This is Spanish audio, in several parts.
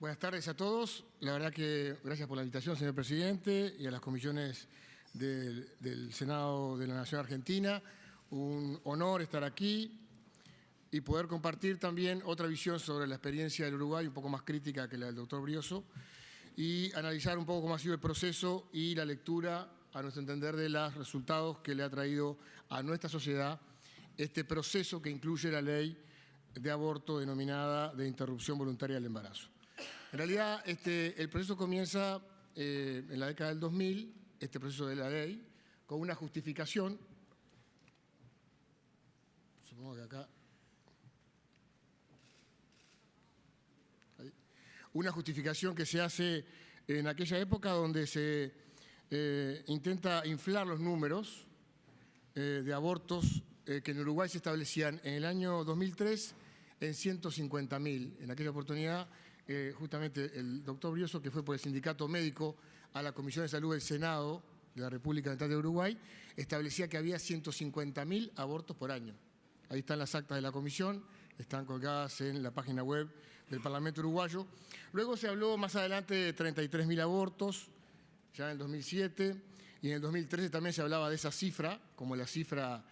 Buenas tardes a todos. La verdad que gracias por la invitación, señor presidente, y a las comisiones del Senado de la Nación Argentina. Un honor estar aquí y poder compartir también otra visión sobre la experiencia del Uruguay, un poco más crítica que la del doctor Brioso, y analizar un poco cómo ha sido el proceso y la lectura, a nuestro entender, de los resultados que le ha traído a nuestra sociedad este proceso que incluye la ley de aborto denominada de interrupción voluntaria del embarazo. En realidad, el proceso comienza en la década del 2000, este proceso de la ley, con una justificación. Supongo que acá. Ahí. Una justificación que se hace en aquella época donde se intenta inflar los números de abortos que en Uruguay se establecían en el año 2003 en 150.000. En aquella oportunidad, justamente el doctor Brioso, que fue por el sindicato médico a la Comisión de Salud del Senado de la República Oriental de Uruguay, establecía que había 150.000 abortos por año. Ahí están las actas de la comisión, están colgadas en la página web del Parlamento uruguayo. Luego se habló más adelante de 33.000 abortos, ya en el 2007, y en el 2013 también se hablaba de esa cifra, como la cifra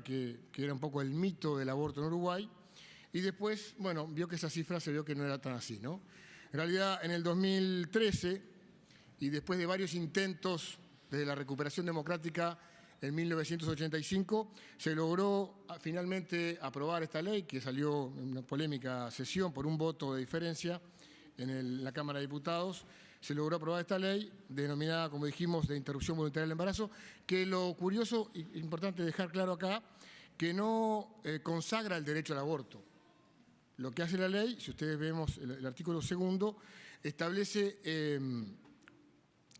que era un poco el mito del aborto en Uruguay. Y después, bueno, vio que esa cifra se vio que no era tan así, ¿no? En realidad, en el 2013, y después de varios intentos desde la recuperación democrática en 1985, se logró finalmente aprobar esta ley, que salió en una polémica sesión por un voto de diferencia en la Cámara de Diputados. Se logró aprobar esta ley, denominada, como dijimos, de interrupción voluntaria del embarazo, que lo curioso e importante dejar claro acá, que no consagra el derecho al aborto. Lo que hace la ley, si ustedes vemos el artículo 2, establece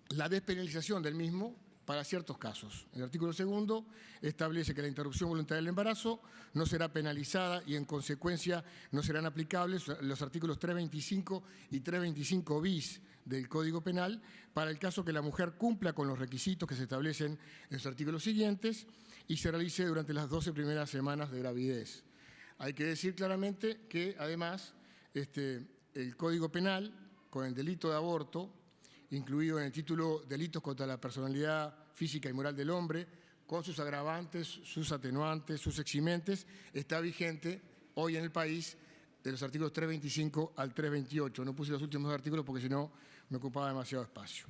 la despenalización del mismo para ciertos casos. El artículo 2 establece que la interrupción voluntaria del embarazo no será penalizada y en consecuencia no serán aplicables los artículos 325 y 325 bis del Código Penal para el caso que la mujer cumpla con los requisitos que se establecen en los artículos siguientes y se realice durante las 12 primeras semanas de gravidez. Hay que decir claramente que, además, el Código Penal, con el delito de aborto, incluido en el título Delitos contra la personalidad física y moral del hombre, con sus agravantes, sus atenuantes, sus eximentes, está vigente hoy en el país de los artículos 325 al 328. No puse los últimos artículos porque si no me ocupaba demasiado espacio.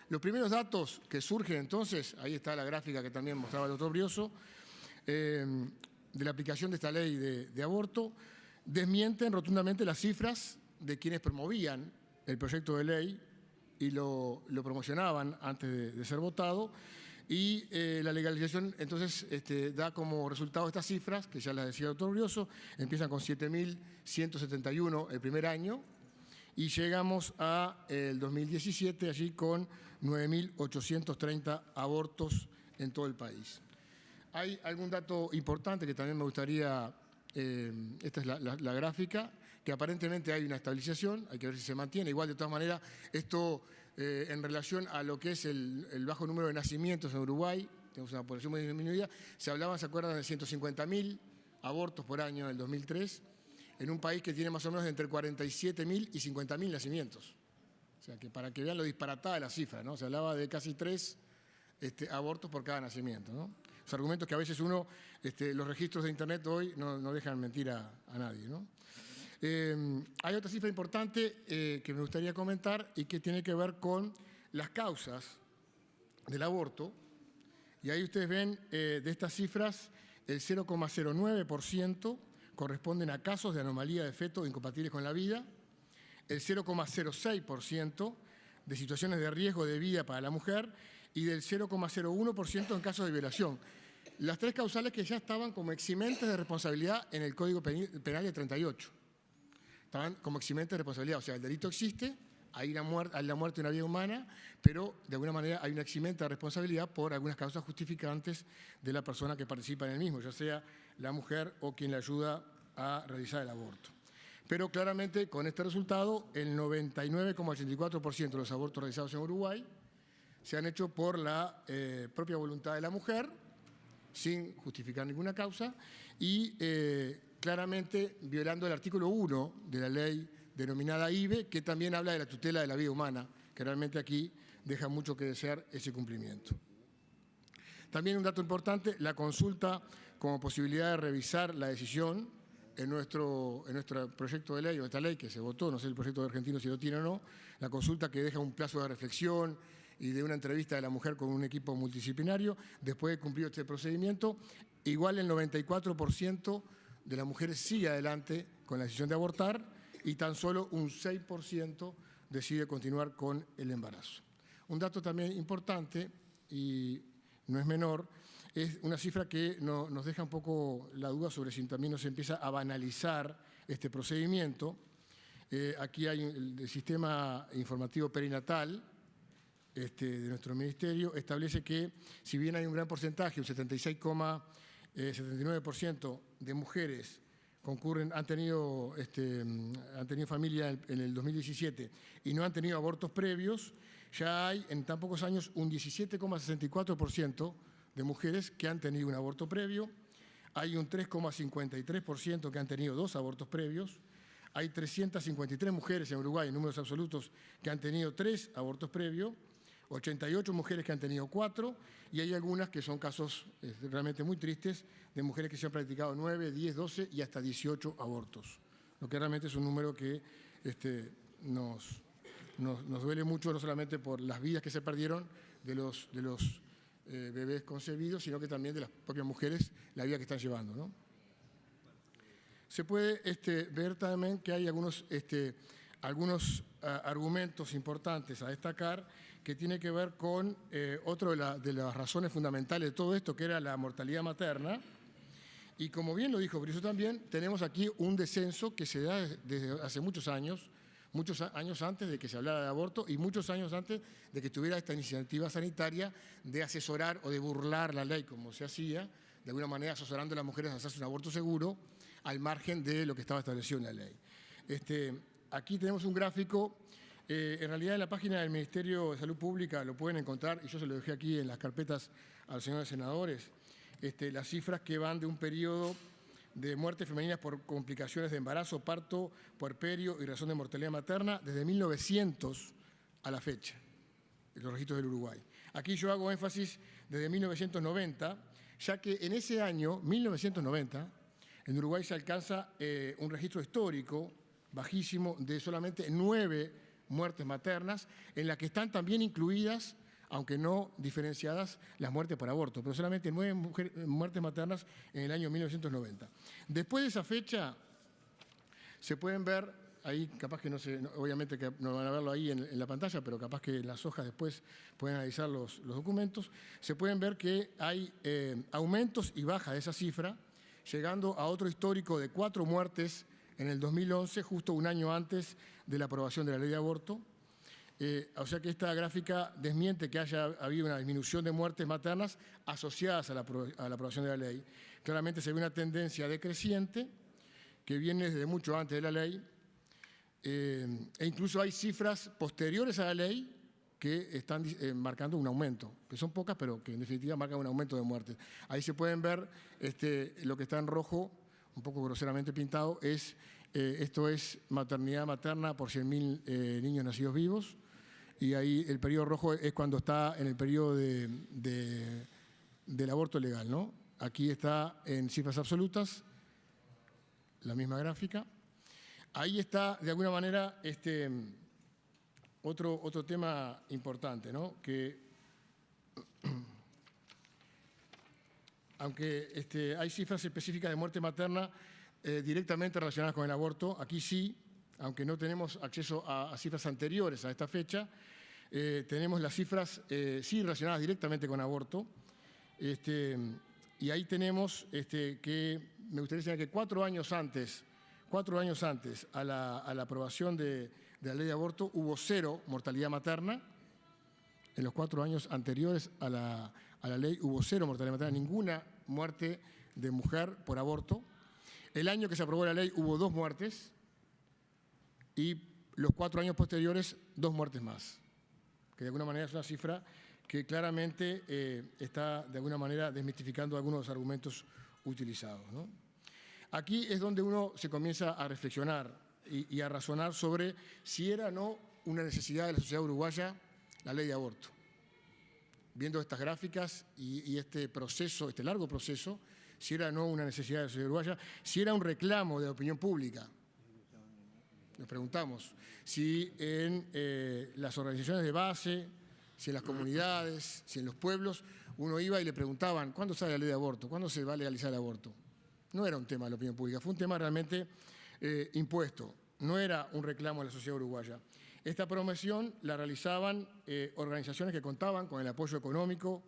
Los primeros datos que surgen entonces, ahí está la gráfica que también mostraba el doctor Brioso, de la aplicación de esta ley de aborto, desmienten rotundamente las cifras de quienes promovían el proyecto de ley y lo promocionaban antes de ser votado, y la legalización entonces da como resultado estas cifras, que ya las decía el doctor Brioso, empiezan con 7.171 el primer año, y llegamos al 2017 allí con 9.830 abortos en todo el país. Hay algún dato importante que también me gustaría, esta es la gráfica, que aparentemente hay una estabilización, hay que ver si se mantiene. Igual, de todas maneras, esto en relación a lo que es el bajo número de nacimientos en Uruguay, tenemos una población muy disminuida, se acuerdan, de 150.000 abortos por año en el 2003, en un país que tiene más o menos entre 47.000 y 50.000 nacimientos. O sea, que para que vean lo disparatada de la cifra, ¿no? Se hablaba de casi 3 abortos por cada nacimiento, ¿no? Los argumentos que a veces los registros de Internet hoy no dejan mentir a nadie, ¿no? Hay otra cifra importante que me gustaría comentar y que tiene que ver con las causas del aborto. Y ahí ustedes ven de estas cifras, el 0,09% corresponden a casos de anomalía de feto incompatibles con la vida, el 0,06% de situaciones de riesgo de vida para la mujer y del 0,01% en casos de violación. Las 3 causales que ya estaban como eximentes de responsabilidad en el Código Penal de 38. Estaban como eximentes de responsabilidad, o sea, el delito existe, hay la muerte de una vida humana, pero de alguna manera hay una eximente de responsabilidad por algunas causas justificantes de la persona que participa en el mismo, ya sea la mujer o quien le ayuda a realizar el aborto. Pero claramente con este resultado, el 99,84% de los abortos realizados en Uruguay se han hecho por la propia voluntad de la mujer, sin justificar ninguna causa, y claramente violando el artículo 1 de la ley denominada IVE, que también habla de la tutela de la vida humana, que realmente aquí deja mucho que desear ese cumplimiento. También un dato importante, la consulta como posibilidad de revisar la decisión en nuestro proyecto de ley, o esta ley que se votó, no sé el proyecto de argentino si lo tiene o no, la consulta que deja un plazo de reflexión y de una entrevista de la mujer con un equipo multidisciplinario, después de cumplir este procedimiento, igual el 94% de las mujeres sigue adelante con la decisión de abortar y tan solo un 6% decide continuar con el embarazo. Un dato también importante, y no es menor, es una cifra que nos deja un poco la duda sobre si también nos empieza a banalizar este procedimiento. Aquí hay el sistema informativo perinatal de nuestro ministerio, establece que si bien hay un gran porcentaje, un 76,79% de mujeres han tenido familia en el 2017 y no han tenido abortos previos, ya hay en tan pocos años un 17,64% de mujeres que han tenido un aborto previo, hay un 3,53% que han tenido 2 abortos previos, hay 353 mujeres en Uruguay, en números absolutos, que han tenido 3 abortos previos, 88 mujeres que han tenido 4, y hay algunas que son casos realmente muy tristes de mujeres que se han practicado 9, 10, 12 y hasta 18 abortos, lo que realmente es un número que nos duele mucho, no solamente por las vidas que se perdieron de los bebés concebidos, sino que también de las propias mujeres, la vida que están llevando, ¿no? Se puede ver también que hay algunos argumentos importantes a destacar que tiene que ver con otra de las razones fundamentales de todo esto, que era la mortalidad materna. Y como bien lo dijo Bricio también, tenemos aquí un descenso que se da desde hace muchos años antes de que se hablara de aborto y muchos años antes de que tuviera esta iniciativa sanitaria de asesorar o de burlar la ley, como se hacía, de alguna manera asesorando a las mujeres a hacerse un aborto seguro al margen de lo que estaba establecido en la ley. Aquí tenemos un gráfico, en realidad en la página del Ministerio de Salud Pública lo pueden encontrar, y yo se lo dejé aquí en las carpetas a los señores senadores, las cifras que van de un periodo de muertes femeninas por complicaciones de embarazo, parto, puerperio y razón de mortalidad materna desde 1900 a la fecha, en los registros del Uruguay. Aquí yo hago énfasis desde 1990, ya que en ese año, 1990, en Uruguay se alcanza un registro histórico bajísimo de solamente 9 muertes maternas, en las que están también incluidas, aunque no diferenciadas, las muertes por aborto, pero solamente 9 muertes maternas en el año 1990. Después de esa fecha, se pueden ver, ahí capaz que obviamente que no van a verlo ahí en la pantalla, pero capaz que en las hojas después pueden analizar los documentos, se pueden ver que hay aumentos y bajas de esa cifra, llegando a otro histórico de 4 muertes en el 2011, justo un año antes de la aprobación de la ley de aborto. O sea que esta gráfica desmiente que haya habido una disminución de muertes maternas asociadas a la aprobación de la ley. Claramente se ve una tendencia decreciente que viene desde mucho antes de la ley, e incluso hay cifras posteriores a la ley que están marcando un aumento, que son pocas, pero que en definitiva marcan un aumento de muertes. Ahí se pueden ver lo que está en rojo, un poco groseramente pintado, esto es maternidad materna por 100.000 niños nacidos vivos, y ahí el periodo rojo es cuando está en el periodo del aborto legal, ¿no? Aquí está en cifras absolutas, la misma gráfica. Ahí está, de alguna manera, otro tema importante, ¿no? Que aunque hay cifras específicas de muerte materna directamente relacionadas con el aborto, aquí sí, aunque no tenemos acceso a cifras anteriores a esta fecha, tenemos las cifras sí relacionadas directamente con aborto, y ahí tenemos que me gustaría señalar que 4 años antes a la aprobación de la ley de aborto hubo 0 mortalidad materna. En los 4 años anteriores a la ley hubo 0 mortalidad materna, ninguna muerte de mujer por aborto. El año que se aprobó la ley hubo 2 muertes y los 4 años posteriores 2 muertes más, que de alguna manera es una cifra que claramente está de alguna manera desmitificando algunos de los argumentos utilizados, ¿no? Aquí es donde uno se comienza a reflexionar y a razonar sobre si era o no una necesidad de la sociedad uruguaya la ley de aborto. Viendo estas gráficas y este proceso, este largo proceso, si era o no una necesidad de la sociedad uruguaya, si era un reclamo de la opinión pública. Nos preguntamos si en las organizaciones de base, si en las comunidades, si en los pueblos, uno iba y le preguntaban, ¿cuándo sale la ley de aborto? ¿Cuándo se va a legalizar el aborto? No era un tema de la opinión pública, fue un tema realmente impuesto, no era un reclamo de la sociedad uruguaya. Esta promoción la realizaban organizaciones que contaban con el apoyo económico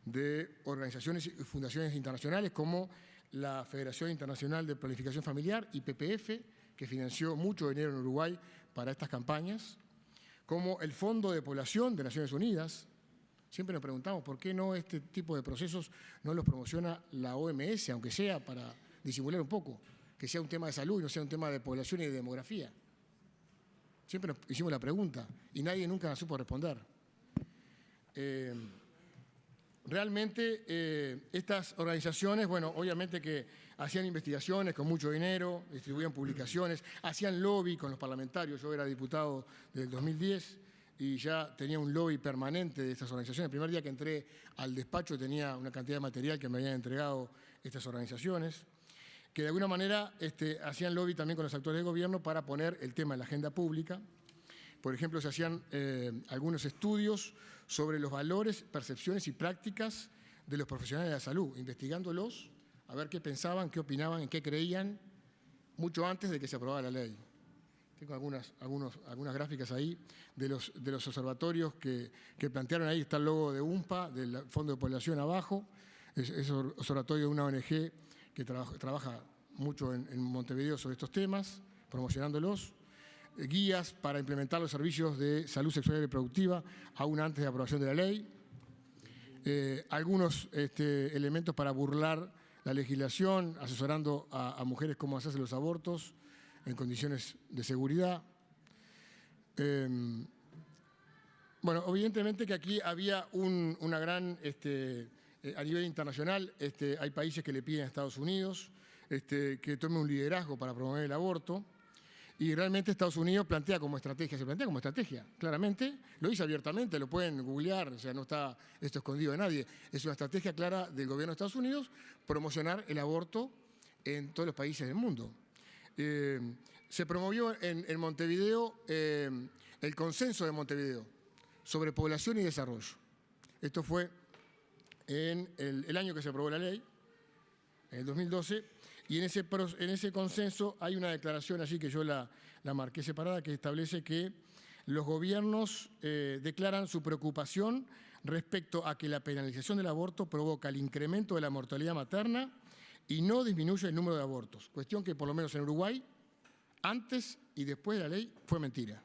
de organizaciones y fundaciones internacionales como la Federación Internacional de Planificación Familiar, YPF, que financió mucho dinero en Uruguay para estas campañas, como el Fondo de Población de Naciones Unidas. Siempre nos preguntamos por qué no este tipo de procesos no los promociona la OMS, aunque sea para disimular un poco, que sea un tema de salud y no sea un tema de población y de demografía. Siempre nos hicimos la pregunta y nadie nunca la supo responder. Realmente estas organizaciones, bueno, obviamente que hacían investigaciones con mucho dinero, distribuían publicaciones, hacían lobby con los parlamentarios. Yo era diputado desde el 2010 y ya tenía un lobby permanente de estas organizaciones. El primer día que entré al despacho tenía una cantidad de material que me habían entregado estas organizaciones, que de alguna manera hacían lobby también con los actores de gobierno para poner el tema en la agenda pública. Por ejemplo, se hacían algunos estudios sobre los valores, percepciones y prácticas de los profesionales de la salud, investigándolos, a ver qué pensaban, qué opinaban, en qué creían, mucho antes de que se aprobara la ley. Tengo algunas gráficas ahí de los observatorios que plantearon ahí. Está el logo de UNPA, del Fondo de Población abajo, es observatorio de una ONG que trabaja mucho en Montevideo sobre estos temas, promocionándolos. Guías para implementar los servicios de salud sexual y reproductiva aún antes de la aprobación de la ley. Algunos elementos para burlar la legislación, asesorando a mujeres cómo hacerse los abortos en condiciones de seguridad. Bueno, evidentemente que aquí había una gran, a nivel internacional, hay países que le piden a Estados Unidos que tome un liderazgo para promover el aborto. Y realmente Estados Unidos se plantea como estrategia, claramente, lo dice abiertamente, lo pueden googlear, o sea, no está esto escondido de nadie. Es una estrategia clara del gobierno de Estados Unidos promocionar el aborto en todos los países del mundo. Se promovió en Montevideo el consenso de Montevideo sobre población y desarrollo. Esto fue en el año que se aprobó la ley, en el 2012. Y en ese consenso hay una declaración allí que yo la marqué separada, que establece que los gobiernos declaran su preocupación respecto a que la penalización del aborto provoca el incremento de la mortalidad materna y no disminuye el número de abortos. Cuestión que por lo menos en Uruguay, antes y después de la ley, fue mentira.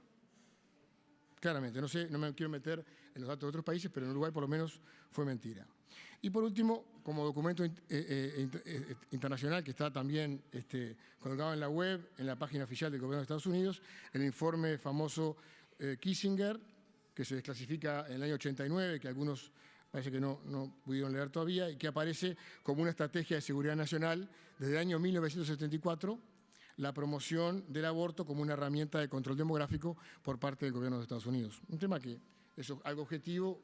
Claramente, no me quiero meter en los datos de otros países, pero en Uruguay por lo menos fue mentira. Y por último, como documento internacional que está también colgado en la web, en la página oficial del gobierno de Estados Unidos, el informe famoso Kissinger, que se desclasifica en el año 89, que algunos parece que no pudieron leer todavía, y que aparece como una estrategia de seguridad nacional desde el año 1974, la promoción del aborto como una herramienta de control demográfico por parte del gobierno de Estados Unidos. Un tema que es algo objetivo,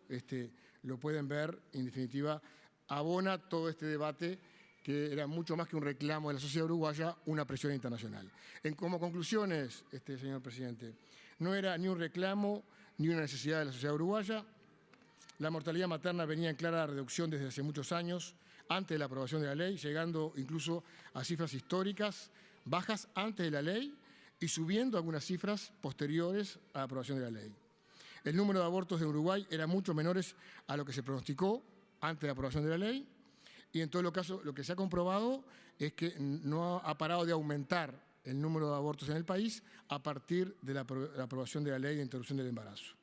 lo pueden ver, en definitiva, abona todo este debate que era mucho más que un reclamo de la sociedad uruguaya, una presión internacional. Como conclusiones, señor presidente, no era ni un reclamo ni una necesidad de la sociedad uruguaya. La mortalidad materna venía en clara reducción desde hace muchos años, antes de la aprobación de la ley, llegando incluso a cifras históricas bajas antes de la ley y subiendo algunas cifras posteriores a la aprobación de la ley. El número de abortos en Uruguay era mucho menores a lo que se pronosticó antes de la aprobación de la ley y en todos los casos lo que se ha comprobado es que no ha parado de aumentar el número de abortos en el país a partir de la aprobación de la ley de interrupción del embarazo.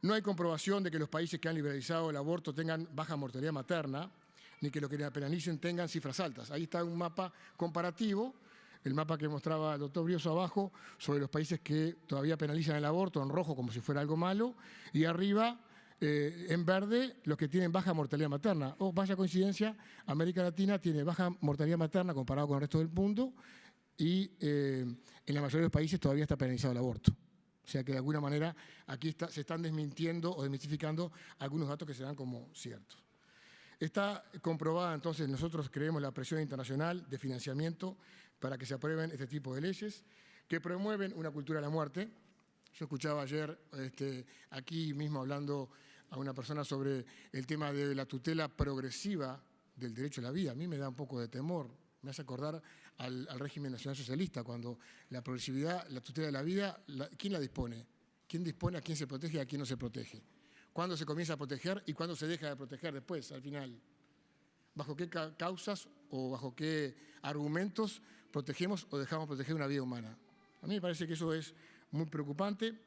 No hay comprobación de que los países que han liberalizado el aborto tengan baja mortalidad materna, ni que los que la penalicen tengan cifras altas. Ahí está un mapa comparativo, el mapa que mostraba el doctor Brioso abajo, sobre los países que todavía penalizan el aborto, en rojo como si fuera algo malo, y arriba, en verde, los que tienen baja mortalidad materna. Vaya coincidencia, América Latina tiene baja mortalidad materna comparado con el resto del mundo, y en la mayoría de los países todavía está penalizado el aborto. O sea que de alguna manera aquí se están desmintiendo o desmitificando algunos datos que se dan como ciertos. Está comprobada, entonces, nosotros creemos la presión internacional de financiamiento para que se aprueben este tipo de leyes que promueven una cultura de la muerte. Yo escuchaba ayer aquí mismo hablando a una persona sobre el tema de la tutela progresiva del derecho a la vida. A mí me da un poco de temor, me hace acordar al régimen nacionalsocialista, cuando la progresividad, la tutela de la vida, ¿quién la dispone? ¿Quién dispone a quién se protege y a quién no se protege? ¿Cuándo se comienza a proteger y cuándo se deja de proteger después, al final? ¿Bajo qué causas o bajo qué argumentos protegemos o dejamos proteger una vida humana? A mí me parece que eso es muy preocupante.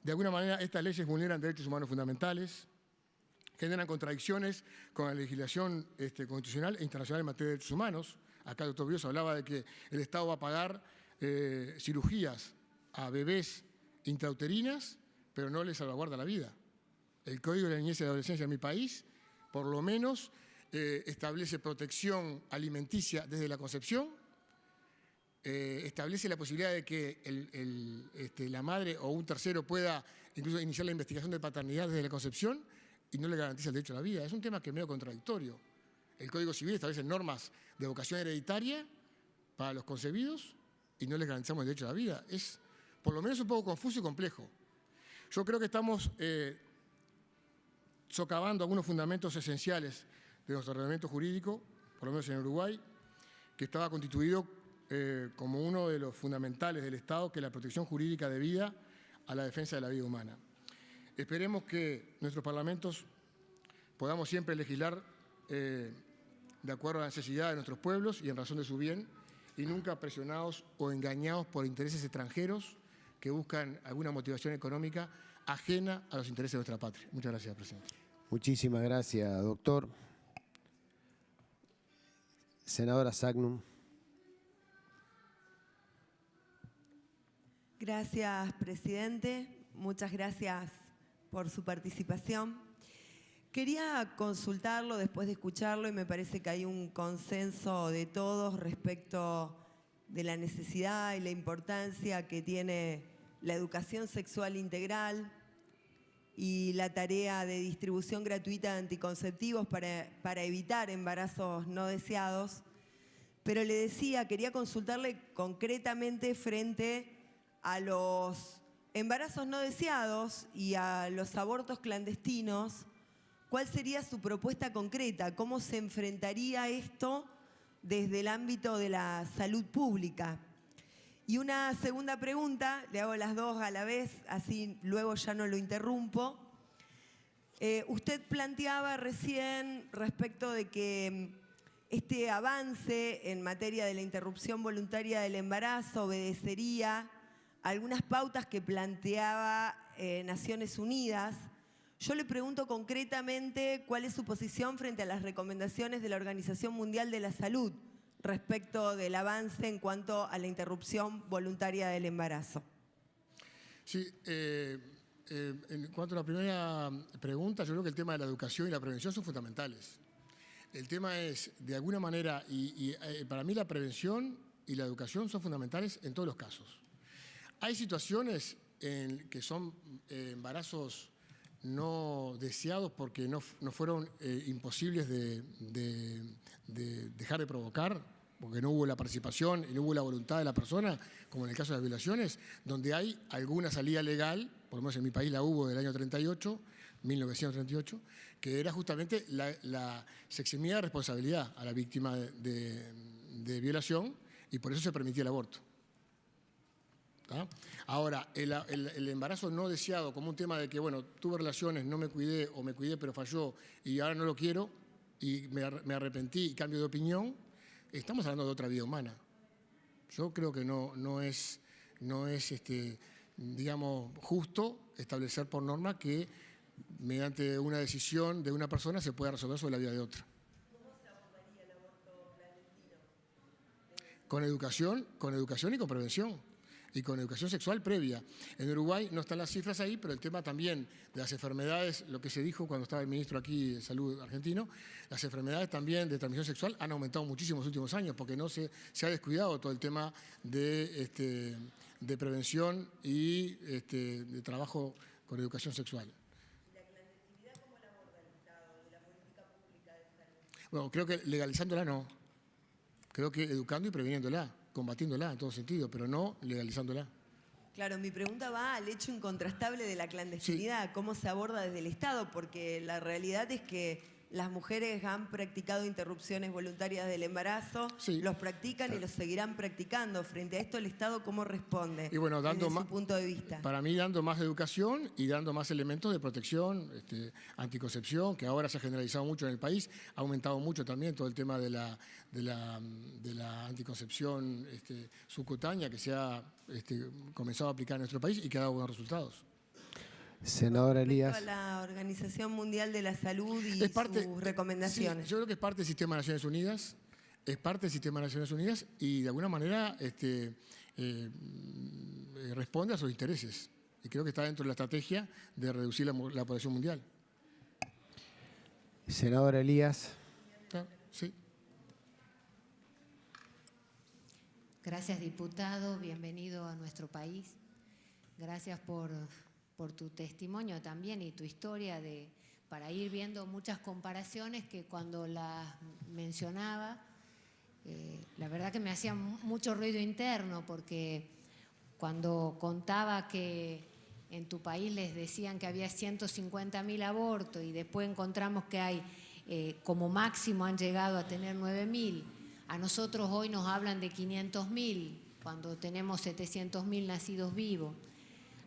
De alguna manera, estas leyes vulneran derechos humanos fundamentales, generan contradicciones con la legislación constitucional e internacional en materia de derechos humanos. Acá el doctor Brios hablaba de que el Estado va a pagar cirugías a bebés intrauterinas, pero no les salvaguarda la vida. El Código de la Niñez y la Adolescencia en mi país, por lo menos, establece protección alimenticia desde la concepción, establece la posibilidad de que la madre o un tercero pueda incluso iniciar la investigación de paternidad desde la concepción y no le garantiza el derecho a la vida. Es un tema que es medio contradictorio. El Código Civil establece normas de vocación hereditaria para los concebidos y no les garantizamos el derecho a la vida. Es, por lo menos, un poco confuso y complejo. Yo creo que estamos socavando algunos fundamentos esenciales de nuestro ordenamiento jurídico, por lo menos en Uruguay, que estaba constituido como uno de los fundamentales del Estado, que es la protección jurídica de vida a la defensa de la vida humana. Esperemos que nuestros parlamentos podamos siempre legislar de acuerdo a la necesidad de nuestros pueblos y en razón de su bien, y nunca presionados o engañados por intereses extranjeros que buscan alguna motivación económica ajena a los intereses de nuestra patria. Muchas gracias, presidente. Muchísimas gracias, doctor. Senadora Sagnum. Gracias, presidente. Muchas gracias por su participación. Quería consultarlo después de escucharlo y me parece que hay un consenso de todos respecto de la necesidad y la importancia que tiene la educación sexual integral y la tarea de distribución gratuita de anticonceptivos para evitar embarazos no deseados. Pero le decía, quería consultarle concretamente frente a los embarazos no deseados y a los abortos clandestinos, ¿cuál sería su propuesta concreta? ¿Cómo se enfrentaría esto desde el ámbito de la salud pública? Y una segunda pregunta, le hago las dos a la vez, así luego ya no lo interrumpo. Usted planteaba recién respecto de que este avance en materia de la interrupción voluntaria del embarazo obedecería a algunas pautas que planteaba Naciones Unidas. Yo le pregunto concretamente cuál es su posición frente a las recomendaciones de la Organización Mundial de la Salud respecto del avance en cuanto a la interrupción voluntaria del embarazo. Sí, en cuanto a la primera pregunta, yo creo que el tema de la educación y la prevención son fundamentales. El tema es, de alguna manera, para mí la prevención y la educación son fundamentales en todos los casos. Hay situaciones que son embarazos no deseados porque no fueron imposibles de dejar de provocar, porque no hubo la participación y no hubo la voluntad de la persona, como en el caso de las violaciones, donde hay alguna salida legal, por lo menos en mi país la hubo del año 1938, que era justamente la se eximía de responsabilidad a la víctima de violación y por eso se permitía el aborto. ¿Ah? Ahora, el embarazo no deseado como un tema de que, bueno, tuve relaciones, no me cuidé o me cuidé pero falló y ahora no lo quiero y me arrepentí y cambio de opinión, estamos hablando de otra vida humana. Yo creo que no es digamos, justo establecer por norma que mediante una decisión de una persona se pueda resolver sobre la vida de otra. ¿Cómo se abordaría el aborto clandestino? Con educación y con prevención. y con educación sexual previa. En Uruguay no están las cifras ahí, pero el tema también de las enfermedades, lo que se dijo cuando estaba el ministro aquí de Salud argentino, las enfermedades también de transmisión sexual han aumentado muchísimo en los últimos años porque no se ha descuidado todo el tema de prevención y de trabajo con educación sexual. ¿La clandestinidad cómo la aborda el Estado de la política pública de salud? Bueno, creo que legalizándola no. Creo que educando y previniéndola, combatiéndola en todo sentido, pero no legalizándola. Claro, mi pregunta va al hecho incontrastable de la clandestinidad, sí. ¿Cómo se aborda desde el Estado? Porque la realidad es que las mujeres han practicado interrupciones voluntarias del embarazo, sí. Los practican, claro. Y los seguirán practicando. Frente a esto, ¿el Estado cómo responde? Y bueno, dando desde su punto de vista. Para mí, dando más educación y dando más elementos de protección, anticoncepción, que ahora se ha generalizado mucho en el país, ha aumentado mucho también todo el tema de la anticoncepción subcutánea que se ha comenzado a aplicar en nuestro país y que ha dado buenos resultados. Senadora Elías. A la Organización Mundial de la Salud y sus recomendaciones. Sí, yo creo que es parte del sistema de Naciones Unidas, y de alguna manera responde a sus intereses. Y creo que está dentro de la estrategia de reducir la población mundial. Senadora Elías. Sí. Gracias, diputado. Bienvenido a nuestro país. Gracias por tu testimonio también y tu historia para ir viendo muchas comparaciones que cuando las mencionaba, la verdad que me hacía mucho ruido interno, porque cuando contaba que en tu país les decían que había 150.000 abortos y después encontramos que hay, como máximo han llegado a tener 9.000, a nosotros hoy nos hablan de 500.000 cuando tenemos 700.000 nacidos vivos.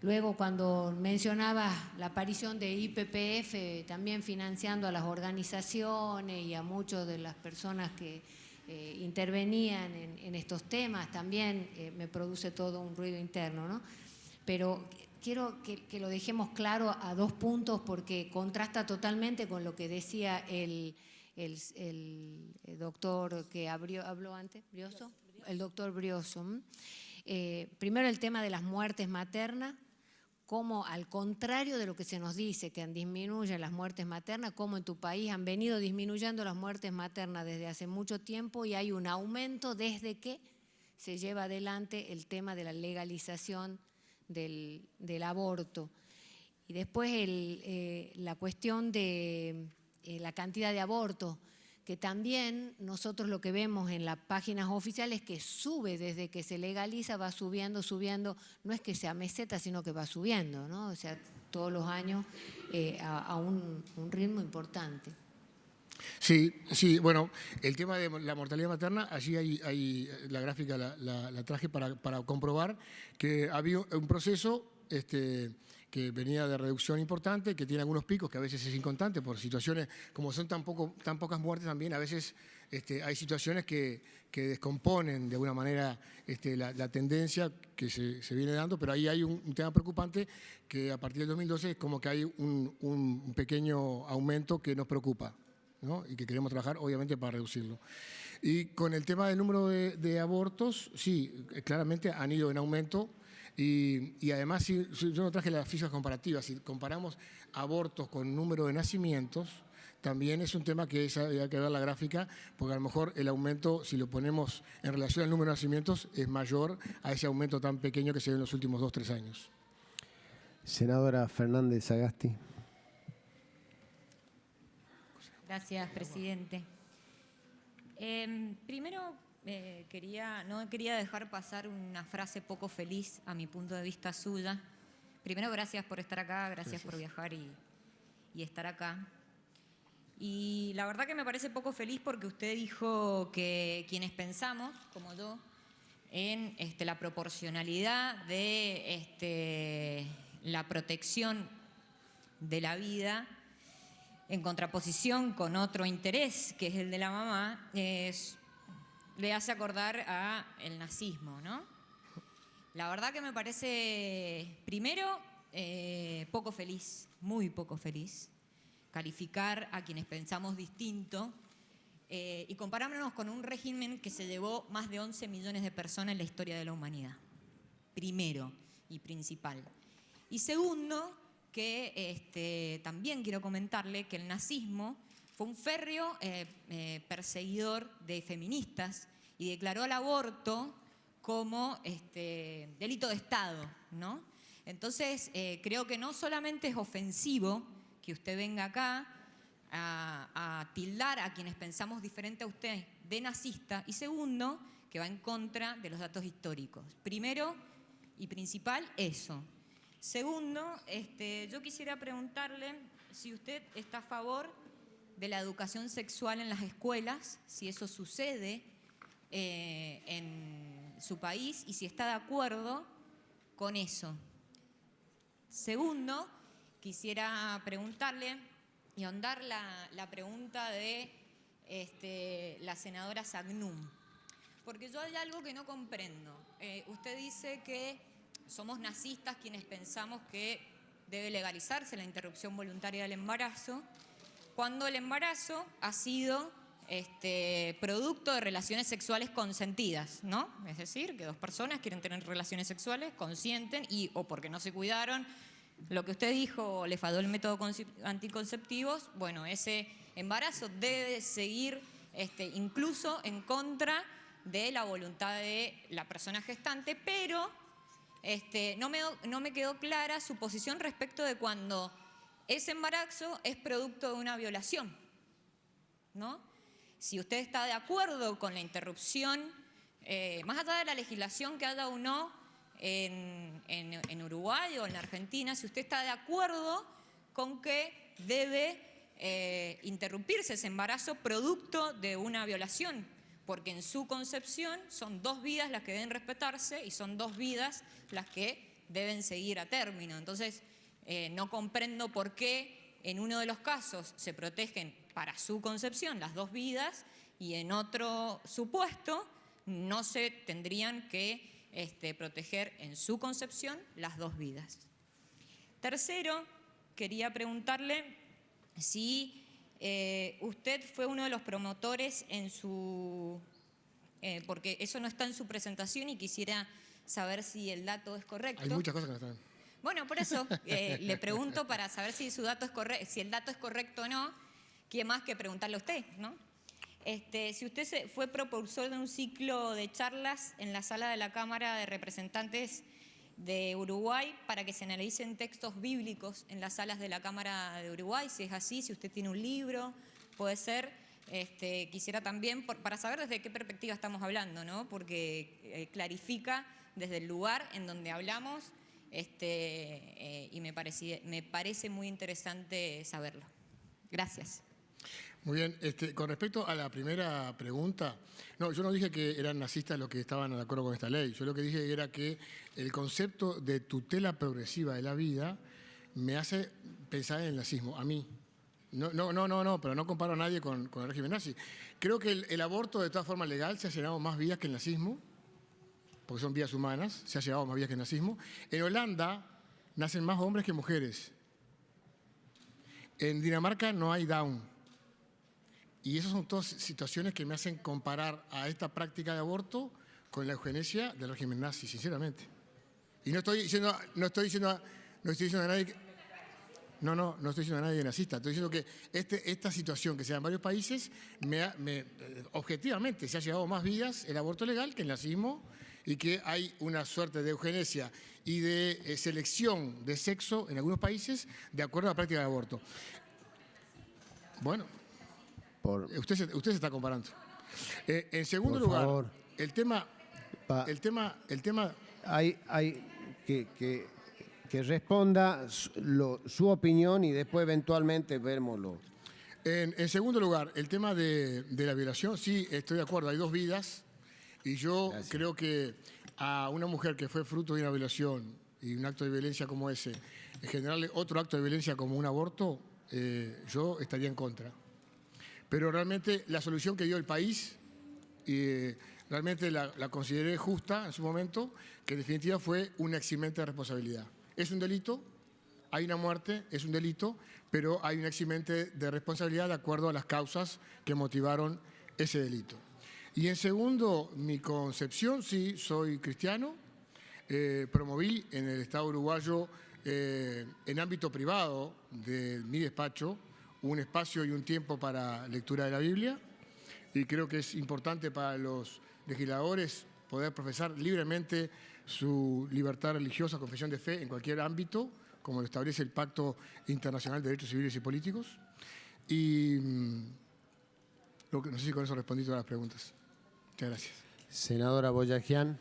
Luego, cuando mencionabas la aparición de IPPF, también financiando a las organizaciones y a muchas de las personas que intervenían en estos temas, también me produce todo un ruido interno, ¿no? Pero quiero que lo dejemos claro a dos puntos porque contrasta totalmente con lo que decía el doctor que habló antes, Brioso, el doctor Brioso. Primero, el tema de las muertes maternas. Cómo, al contrario de lo que se nos dice, que disminuyen las muertes maternas, cómo en tu país han venido disminuyendo las muertes maternas desde hace mucho tiempo y hay un aumento desde que se lleva adelante el tema de la legalización del aborto. Y después la cuestión de la cantidad de abortos, que también nosotros lo que vemos en las páginas oficiales es que sube desde que se legaliza, va subiendo, no es que sea meseta, sino que va subiendo, ¿no? O sea, todos los años a un ritmo importante. Sí, bueno, el tema de la mortalidad materna, allí hay la gráfica, la traje para comprobar que había un proceso que venía de reducción importante, que tiene algunos picos, que a veces es inconstante por situaciones, como son tan pocas muertes también, a veces hay situaciones que descomponen de alguna manera la tendencia que se viene dando, pero ahí hay un tema preocupante que a partir del 2012 es como que hay un pequeño aumento que nos preocupa, ¿no? Y que queremos trabajar obviamente para reducirlo. Y con el tema del número de abortos, sí, claramente han ido en aumento. Y además, yo no traje las fichas comparativas, si comparamos abortos con número de nacimientos, también es un tema que hay que ver la gráfica, porque a lo mejor el aumento, si lo ponemos en relación al número de nacimientos, es mayor a ese aumento tan pequeño que se dio en los últimos 2-3 años. Senadora Fernández Sagasti. Gracias, presidente. Primero, no quería dejar pasar una frase poco feliz a mi punto de vista suya. Primero, gracias por estar acá, gracias por viajar y estar acá. Y la verdad que me parece poco feliz porque usted dijo que quienes pensamos, como yo, en la proporcionalidad de la protección de la vida, en contraposición con otro interés, que es el de la mamá, le hace acordar a el nazismo, ¿no? La verdad que me parece, primero, poco feliz, muy poco feliz, calificar a quienes pensamos distinto y compararnos con un régimen que se llevó más de 11 millones de personas en la historia de la humanidad. primero y principal. Y segundo, que también quiero comentarle que el nazismo fue un férreo perseguidor de feministas y declaró el aborto como delito de Estado, ¿no? Entonces, creo que no solamente es ofensivo que usted venga acá a tildar a quienes pensamos diferente a usted de nazista, y segundo, que va en contra de los datos históricos. Primero y principal, eso. Segundo, yo quisiera preguntarle si usted está a favor de la educación sexual en las escuelas, si eso sucede en su país y si está de acuerdo con eso. Segundo, quisiera preguntarle y ahondar la pregunta de la senadora Sagnum, porque yo hay algo que no comprendo. Usted dice que somos nazistas quienes pensamos que debe legalizarse la interrupción voluntaria del embarazo, cuando el embarazo ha sido producto de relaciones sexuales consentidas, ¿no? Es decir, que dos personas quieren tener relaciones sexuales, consienten, o porque no se cuidaron, lo que usted dijo, le falló el método anticonceptivo, bueno, ese embarazo debe seguir incluso en contra de la voluntad de la persona gestante, pero no me quedó clara su posición respecto de cuando ese embarazo es producto de una violación, ¿no? Si usted está de acuerdo con la interrupción, más allá de la legislación que haya o no en Uruguay o en Argentina, si usted está de acuerdo con que debe interrumpirse ese embarazo producto de una violación, porque en su concepción son dos vidas las que deben respetarse y son dos vidas las que deben seguir a término. Entonces, no comprendo por qué en uno de los casos se protegen para su concepción las dos vidas y en otro supuesto no se tendrían que proteger en su concepción las dos vidas. Tercero, quería preguntarle si usted fue uno de los promotores en su... porque eso no está en su presentación y quisiera saber si el dato es correcto. Hay muchas cosas que no están. Bueno, por eso le pregunto para saber si su dato es si el dato es correcto o no. ¿Quién más que preguntarle a usted, no? Si usted fue propulsor de un ciclo de charlas en la sala de la Cámara de Representantes de Uruguay para que se analicen textos bíblicos en las salas de la Cámara de Uruguay, si es así, si usted tiene un libro, puede ser. Quisiera también, para saber desde qué perspectiva estamos hablando, ¿no? Porque clarifica desde el lugar en donde hablamos y me parece muy interesante saberlo. Gracias. Muy bien. Con respecto a la primera pregunta, no, yo no dije que eran nazistas los que estaban de acuerdo con esta ley. Yo lo que dije era que el concepto de tutela progresiva de la vida me hace pensar en el nazismo, a mí. No, pero no comparo a nadie con el régimen nazi. Creo que el aborto, de todas formas legal, se ha llenado más vidas que el nazismo, porque son vidas humanas, se ha llevado más vidas que el nazismo. En Holanda nacen más hombres que mujeres. En Dinamarca no hay Down. Y esas son todas situaciones que me hacen comparar a esta práctica de aborto con la eugenesia del régimen nazi, sinceramente. Y no estoy diciendo a nadie que... No estoy diciendo a nadie nazista. Estoy diciendo que esta situación que se da en varios países, objetivamente se ha llevado más vidas el aborto legal que el nazismo y que hay una suerte de eugenesia y de selección de sexo en algunos países de acuerdo a la práctica de aborto. Bueno, usted se está comparando. En segundo lugar, favor. el tema... Hay que responda su opinión y después eventualmente vémoslo. En segundo lugar, el tema de la violación, sí, estoy de acuerdo, hay dos vidas y yo creo que a una mujer que fue fruto de una violación y un acto de violencia como ese, en general otro acto de violencia como un aborto, yo estaría en contra. Pero realmente la solución que dio el país, realmente la consideré justa en su momento, que en definitiva fue un eximente de responsabilidad. Es un delito, hay una muerte, es un delito, pero hay un eximente de responsabilidad de acuerdo a las causas que motivaron ese delito. Y en segundo, mi concepción, sí, soy cristiano, promoví en el Estado uruguayo, en ámbito privado de mi despacho, un espacio y un tiempo para lectura de la Biblia, y creo que es importante para los legisladores poder profesar libremente su libertad religiosa, confesión de fe en cualquier ámbito, como lo establece el Pacto Internacional de Derechos Civiles y Políticos. Y no sé si con eso respondí todas las preguntas. Muchas gracias. Senadora Boyajian.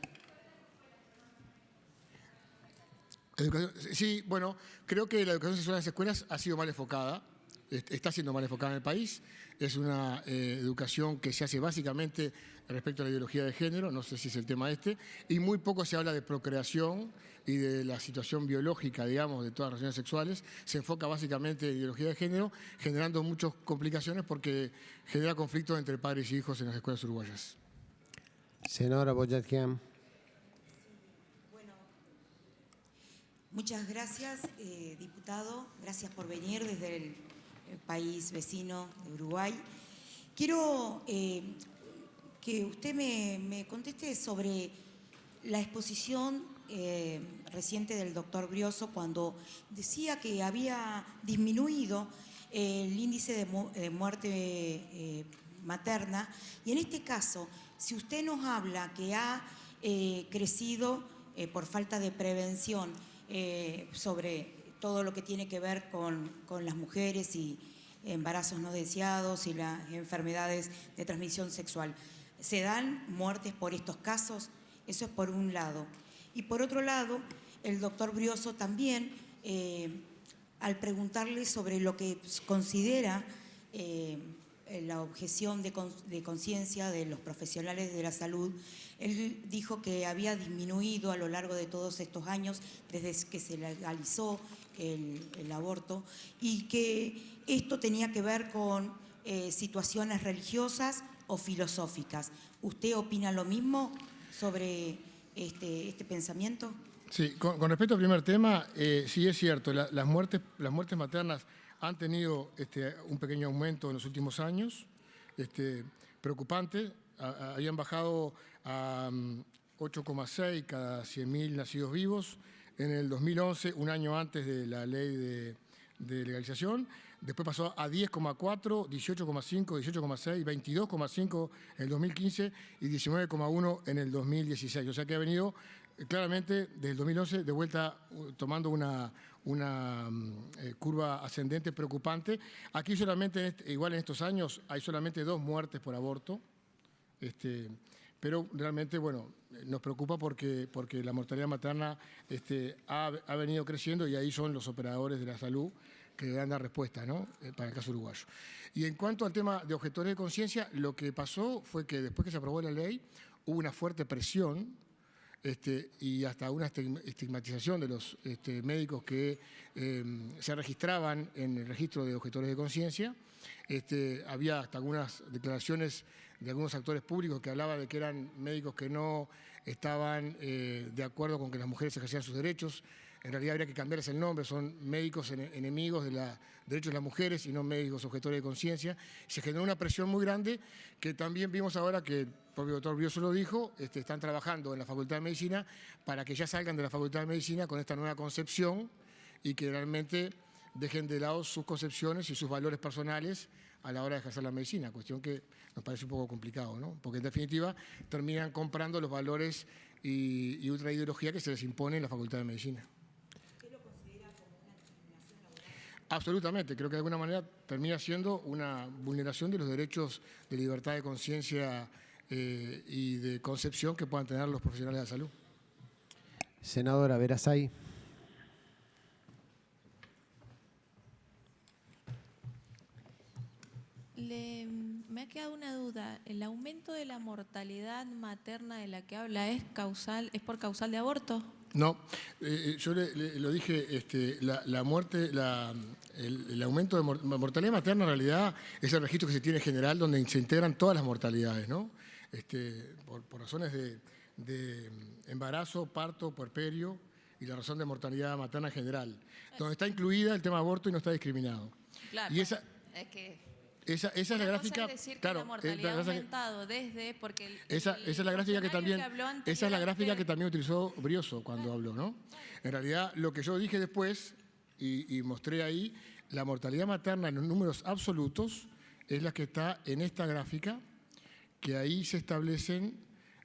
Sí, bueno, creo que la educación sexual en las escuelas ha sido mal enfocada, está siendo mal enfocada en el país. Es una educación que se hace básicamente respecto a la ideología de género, no sé si es el tema y muy poco se habla de procreación y de la situación biológica, digamos, de todas las relaciones sexuales. Se enfoca básicamente en ideología de género, generando muchas complicaciones porque genera conflictos entre padres y hijos en las escuelas uruguayas. Senadora Boyajian. Muchas gracias, diputado. Gracias por venir desde el país vecino de Uruguay. Quiero que usted me conteste sobre la exposición reciente del doctor Brioso cuando decía que había disminuido el índice de muerte materna. Y en este caso, si usted nos habla que ha crecido por falta de prevención, sobre todo lo que tiene que ver con las mujeres y embarazos no deseados y las enfermedades de transmisión sexual. ¿Se dan muertes por estos casos? Eso es por un lado. Y por otro lado, el doctor Brioso también, al preguntarle sobre lo que considera la objeción de conciencia de los profesionales de la salud, él dijo que había disminuido a lo largo de todos estos años, desde que se legalizó el aborto, y que esto tenía que ver con situaciones religiosas o filosóficas. ¿Usted opina lo mismo sobre este pensamiento? Sí, con respecto al primer tema, sí es cierto, las muertes maternas han tenido un pequeño aumento en los últimos años, preocupante. Habían bajado a 8,6 cada 100.000 nacidos vivos en el 2011, un año antes de la ley de legalización. Después pasó a 10,4, 18,5, 18,6, 22,5 en el 2015 y 19,1 en el 2016. O sea que ha venido claramente desde el 2011 de vuelta tomando una curva ascendente preocupante. Aquí solamente, igual en estos años, hay solamente 2 muertes por aborto, pero realmente, bueno, nos preocupa porque la mortalidad materna ha venido creciendo y ahí son los operadores de la salud que dan la respuesta, ¿no? Para el caso uruguayo. Y en cuanto al tema de objetores de conciencia, lo que pasó fue que después que se aprobó la ley, hubo una fuerte presión y hasta una estigmatización de los médicos que se registraban en el registro de objetores de conciencia. Había hasta algunas declaraciones de algunos actores públicos que hablaban de que eran médicos que no estaban de acuerdo con que las mujeres ejercieran sus derechos. En realidad habría que cambiarles el nombre, son médicos enemigos de los derechos de las mujeres y no médicos objetores de conciencia. Se generó una presión muy grande que también vimos ahora que el propio doctor Brioso lo dijo, están trabajando en la Facultad de Medicina para que ya salgan de la Facultad de Medicina con esta nueva concepción y que realmente dejen de lado sus concepciones y sus valores personales a la hora de ejercer la medicina, cuestión que nos parece un poco complicado, ¿no? Porque en definitiva terminan comprando los valores y otra ideología que se les impone en la Facultad de Medicina. Absolutamente, creo que de alguna manera termina siendo una vulneración de los derechos de libertad de conciencia y de concepción que puedan tener los profesionales de la salud. Senadora Verazay. Me ha quedado una duda. ¿El aumento de la mortalidad materna de la que habla es por causal de aborto? No, yo lo dije, la muerte, el aumento de mortalidad materna en realidad es el registro que se tiene general donde se integran todas las mortalidades, ¿no? Por razones de embarazo, parto, puerperio y la razón de mortalidad materna en general, donde está incluida el tema aborto y no está discriminado. Claro, Y es que Esa es la Una gráfica, cosa es decir que claro, la mortalidad ha gráfica- aumentado desde, porque esa es la gráfica que también, funcionario habló esa es la gráfica que anteriormente- también utilizó Brioso cuando habló, ¿no? En realidad, lo que yo dije después y mostré ahí, la mortalidad materna en los números absolutos es la que está en esta gráfica, que ahí se establecen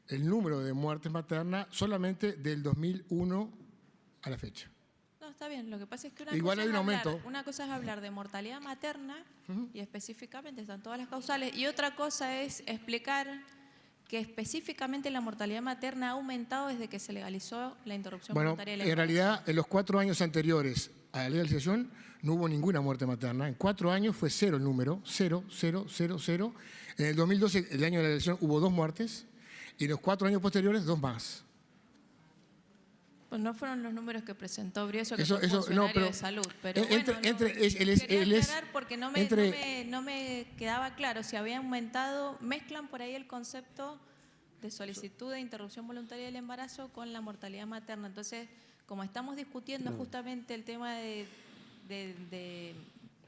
el número de muertes maternas solamente del 2001 a la fecha. No, está bien. Lo que pasa es que Igual hay un aumento. una cosa es hablar de mortalidad materna y específicamente están todas las causales, y otra cosa es explicar que específicamente la mortalidad materna ha aumentado desde que se legalizó la interrupción Bueno, voluntaria del en embarazo. realidad, en los 4 años anteriores a la legalización no hubo ninguna muerte materna. En 4 años fue 0 el número, 0, 0, 0, 0. En el 2012, el año de la legalización, hubo 2 muertes y en los 4 años posteriores 2 más. Pues no fueron los números que presentó Brioso, que Eso- fue eso, funcionario no, pero de salud. Pero entre- bueno, entre- no, es- él es- quería él es- aclarar porque no me quedaba claro si había aumentado. Mezclan por ahí el concepto de solicitud de interrupción voluntaria del embarazo con la mortalidad materna. Entonces, como estamos discutiendo justamente el tema de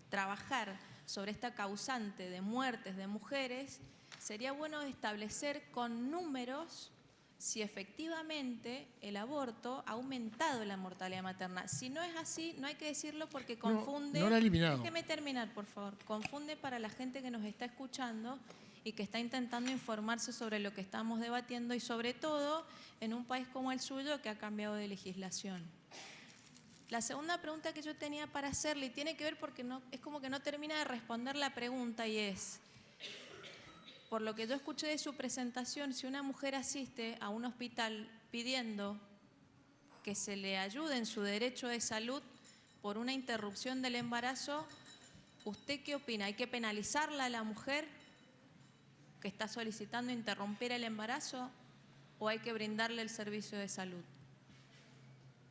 trabajar sobre esta causante de muertes de mujeres, sería bueno establecer con números si efectivamente el aborto ha aumentado la mortalidad materna. Si no es así, no hay que decirlo porque confunde. no la ha eliminado. Déjeme terminar, por favor. Confunde para la gente que nos está escuchando y que está intentando informarse sobre lo que estamos debatiendo y sobre todo en un país como el suyo que ha cambiado de legislación. La segunda pregunta que yo tenía para hacerle y tiene que ver porque no, es como que no termina de responder la pregunta y es, por lo que yo escuché de su presentación, si una mujer asiste a un hospital pidiendo que se le ayude en su derecho de salud por una interrupción del embarazo, ¿usted qué opina? ¿Hay que penalizarla a la mujer que está solicitando interrumpir el embarazo o hay que brindarle el servicio de salud?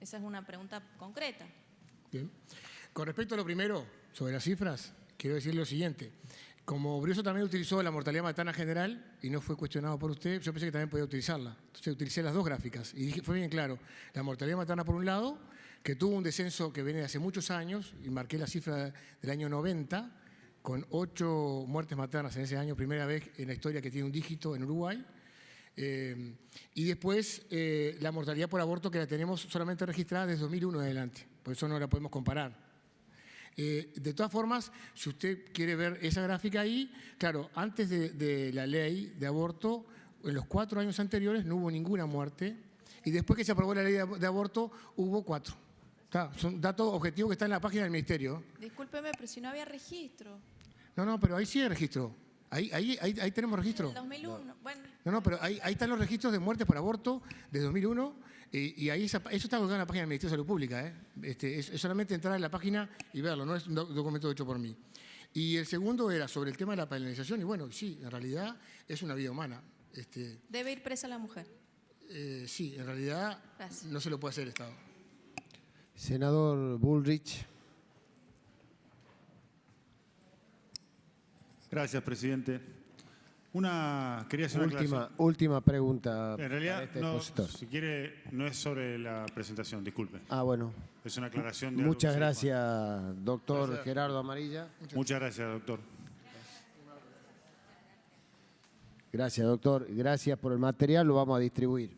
Esa es una pregunta concreta. Bien. Con respecto a lo primero, sobre las cifras, quiero decir lo siguiente. Como Brioso también utilizó la mortalidad materna general y no fue cuestionado por usted, yo pensé que también podía utilizarla. Entonces utilicé las dos gráficas y dije, fue bien claro, la mortalidad materna por un lado, que tuvo un descenso que viene de hace muchos años, y marqué la cifra del año 90, con 8 muertes maternas en ese año, primera vez en la historia que tiene un dígito en Uruguay. Y después la mortalidad por aborto, que la tenemos solamente registrada desde 2001 en adelante, por eso no la podemos comparar. De todas formas, si usted quiere ver esa gráfica ahí, claro, antes de la ley de aborto, en los 4 años anteriores no hubo ninguna muerte, y después que se aprobó la ley de aborto, hubo 4. Son datos objetivos que están en la página del Ministerio. Discúlpeme, pero si no había registro. No, pero ahí sí hay registro. Ahí tenemos registro. En 2001, bueno. No, pero ahí están los registros de muertes por aborto de 2001 y ahí eso está colgado en la página del Ministerio de Salud Pública. Es solamente entrar en la página y verlo, no es un documento hecho por mí. Y el segundo era sobre el tema de la penalización y bueno, sí, en realidad es una vida humana. Debe ir presa la mujer. Sí, en realidad Gracias. no se lo puede hacer el Estado. Senador Bullrich. Gracias, presidente. Quería hacer una aclaración. Última pregunta. En realidad, para este no, expositor. si quiere, no es sobre la presentación, disculpe. Bueno. Es una aclaración de algo Muchas que se dijo gracias, doctor Gerardo Amarilla. antes. Muchas gracias, doctor. Gracias, doctor. Gracias por el material, lo vamos a distribuir.